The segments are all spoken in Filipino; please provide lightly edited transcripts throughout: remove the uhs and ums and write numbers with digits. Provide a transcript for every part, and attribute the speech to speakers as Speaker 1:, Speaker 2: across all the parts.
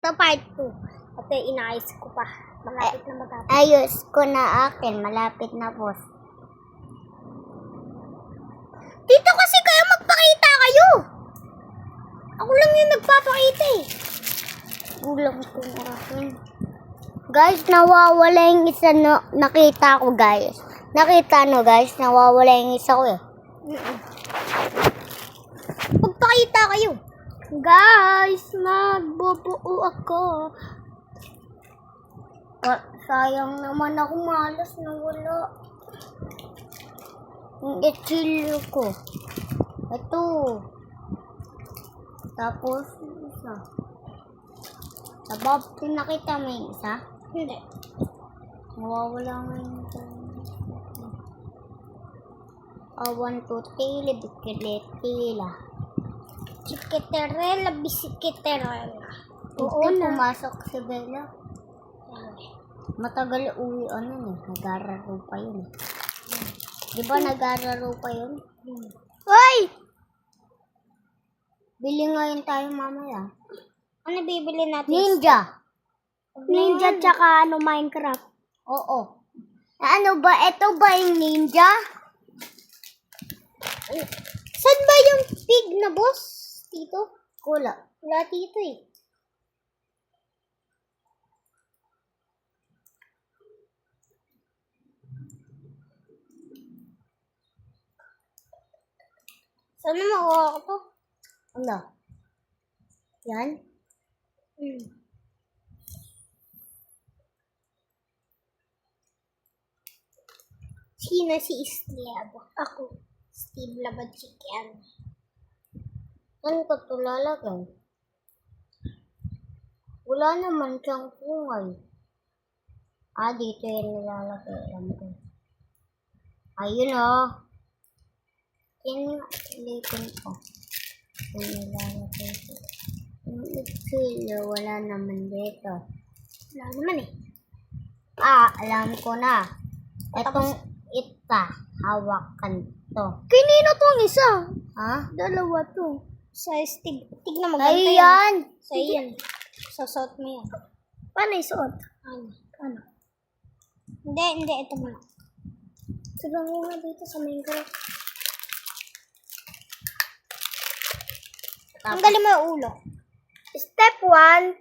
Speaker 1: Ito part 2. Ito inaayos ko pa. Malapit na matapos.
Speaker 2: Ayos ko na akin. Malapit na, boss.
Speaker 1: Dito kasi kayo magpakita kayo. Ako lang yung nagpapakita eh.
Speaker 2: Gulang ko na akin. Guys, nawawala yung isa na nakita ko, guys. Nakita no, guys? Nawawala yung isa ko eh.
Speaker 1: Magpakita kayo. Guys, magbubuo ako.
Speaker 2: Sayang naman ako, malas na wala. Yung etchilyo ko. Ito. Tapos, isa. Sabab, pinakita mo yung isa?
Speaker 1: Hindi.
Speaker 2: Nawawala nga yung isa. Awan to tila, bikiletila.
Speaker 1: Chikiterela, bisikiterela.
Speaker 2: Oo na. Pumasok si Bella. Matagal uwi, nag-araro pa yun eh. Di ba nag-araro pa yun?
Speaker 1: Hoy!
Speaker 2: Bili ngayon tayo mamaya.
Speaker 1: Ano bibili natin?
Speaker 2: Ninja!
Speaker 1: Ninja tsaka Minecraft.
Speaker 2: Oo. Ano ba? Ito ba yung ninja?
Speaker 1: Saan ba yung pig na boss? Tito?
Speaker 2: Wala.
Speaker 1: Wala tito eh. Sana makuha ko to?
Speaker 2: Ano? Yan?
Speaker 1: Sino si Steve? Ako. Steve Labad Chicken.
Speaker 2: Saan ko ito lalagay? Wala naman siyang kungay. Dito yung nilalagay. Alam ko. Ayun o. Ilikon ko. Yung nilalagay ko. Yung exilio, wala naman dito.
Speaker 1: Wala naman eh.
Speaker 2: Alam ko na. Itong hawakan to.
Speaker 1: Kanino tong isa?
Speaker 2: Ha?
Speaker 1: Dalawa to. Sa Steve. Tignan mo.
Speaker 2: Ay,
Speaker 1: ganito
Speaker 2: yan.
Speaker 1: Sa iyan. Sasot mo yan. Paano isuot? Ano? Hindi. Ito mo lang. Tulungan mo nga dito sa Minecraft. Tanggalin mo yung ulo. Step 1.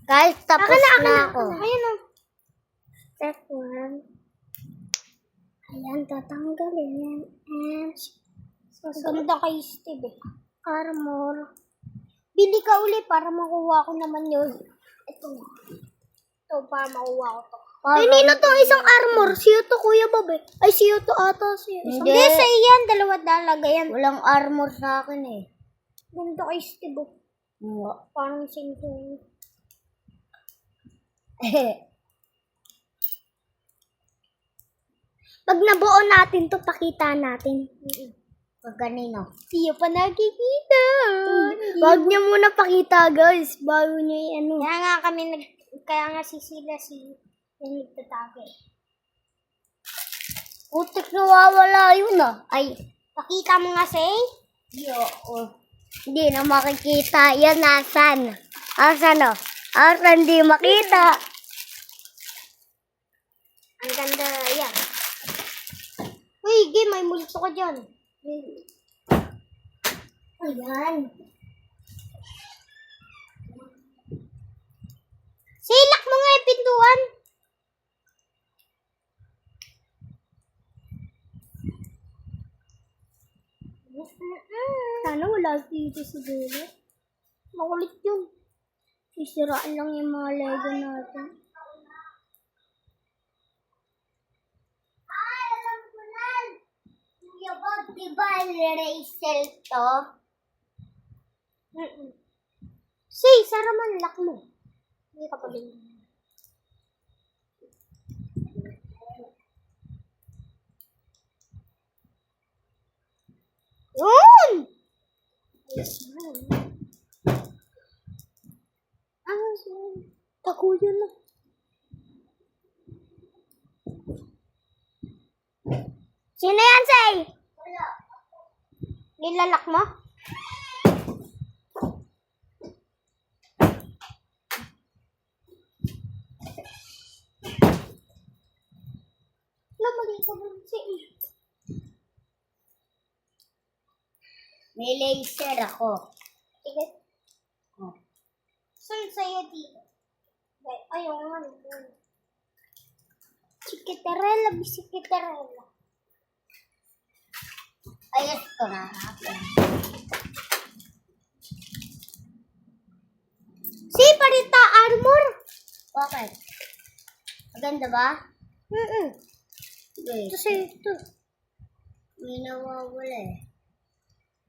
Speaker 2: Guys, tapos na ako.
Speaker 1: Ayan o. Step 1. Ayan, tatanggalin yan. And, ganda kay Steve eh. Armor. Bili ka uli para makuha ko naman yun. Ito. Ito, para makuha ko to. Ay, nino tong isang armor. Siyo to, Kuya Bob eh. Ay, siyo to ata. Hindi, sa iyan. Dalawa dalaga yan.
Speaker 2: Walang armor sa akin eh.
Speaker 1: Ganda kay Steve oh. Parang singkong. Pag nabuo natin to, pakita natin.
Speaker 2: Pag kanino?
Speaker 1: Siyo pa nakikita.
Speaker 2: Wag niyo muna pakita, guys. Bago niyo ano.
Speaker 1: Kaya nga si Sila yung nagtatake.
Speaker 2: Putik nawawala yun Ay,
Speaker 1: Pakita mo nga, Say.
Speaker 2: hindi na makikita. Yan, nasan? Asan o? Asan di makita?
Speaker 1: Ang ganda yan. Uy, game, may multo ka dyan.
Speaker 2: Ayan.
Speaker 1: Silak mo nga yung pintuan. Sana wala dito si Bella. Makulit yun. Sisiraan lang yung mga Lego natin.
Speaker 2: Alam ko na. Kuya Bob, di ba Rachel to?
Speaker 1: Say, sara man, lock mo. Hindi ka pala yun. Yun! Yes, man. Tako yun na. Sino yan, Say? Nilalak mo?
Speaker 2: May laser ako.
Speaker 1: Sige.
Speaker 2: Oh.
Speaker 1: Saan sa'yo dito? Ayaw nga. Chikitarella, bisikitarella.
Speaker 2: Ayos ko na.
Speaker 1: Si Parita Armor.
Speaker 2: Bakit? Maganda ba?
Speaker 1: Ito
Speaker 2: Wait,
Speaker 1: sa'yo ito.
Speaker 2: may nawawala eh.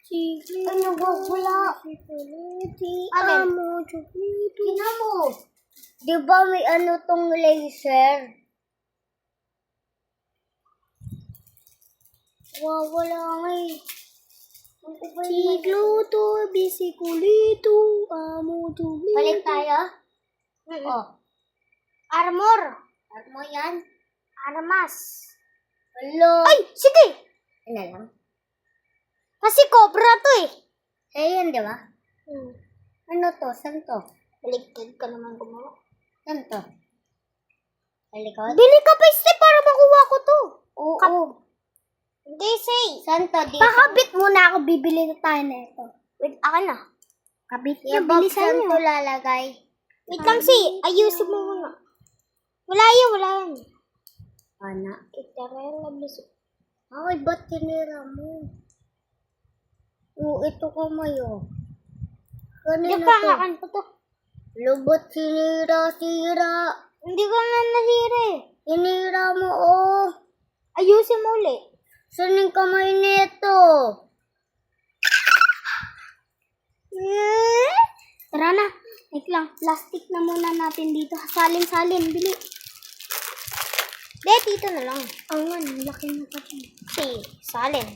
Speaker 1: Sige.
Speaker 2: Ano ba? Wala.
Speaker 1: Alin?
Speaker 2: Tingnan mo. Di ba may ano tong laser? Wala nga eh.
Speaker 1: Sigluto, bisikulito, amo tulito.
Speaker 2: Balik tayo? Oh.
Speaker 1: Armor.
Speaker 2: Ano mo yan?
Speaker 1: Armas.
Speaker 2: Hello.
Speaker 1: Ay, sige.
Speaker 2: Ano lang?
Speaker 1: Kasi cobra to eh.
Speaker 2: Yan, di ba? Ano to? Saan to?
Speaker 1: Baligtad ka naman gumawa.
Speaker 2: Saan to? Talikod?
Speaker 1: Bili ka pa step para makuha ko to.
Speaker 2: Oo.
Speaker 1: Hindi, say.
Speaker 2: Saan to? Dito?
Speaker 1: Pakabit muna ako, bibili na tayo na ito. Wait, akin na. Kabit niya,
Speaker 2: Yung box,
Speaker 1: bilisan
Speaker 2: saan
Speaker 1: niyo.
Speaker 2: to lalagay?
Speaker 1: Wait lang, say. Ayusin mo muna. Wala yan.
Speaker 2: Ana.
Speaker 1: Itarela, bisik.
Speaker 2: Ay, ba't tinira mo? Oo, ito kamayo.
Speaker 1: Hindi
Speaker 2: Kanina
Speaker 1: pa,
Speaker 2: to?
Speaker 1: akin pa to.
Speaker 2: Lubot sinira.
Speaker 1: Hindi ko na nasira eh.
Speaker 2: Sinira mo, oh.
Speaker 1: Ayusin mo ulit.
Speaker 2: Saan yung kamay nito?
Speaker 1: Tara na. Wait lang. Plastic na muna natin dito. Salin. Bili. Dito na lang. Oo nga, laki na pa siya. Si, salin.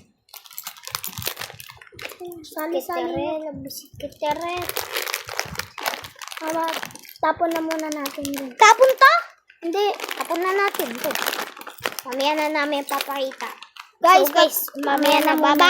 Speaker 1: Salin. Bisikiteret. Tapon na muna natin yun. Tapon to? Hindi. Tapon na natin to. Mamaya na namin papakita. Guys, mamaya na. Bye-bye.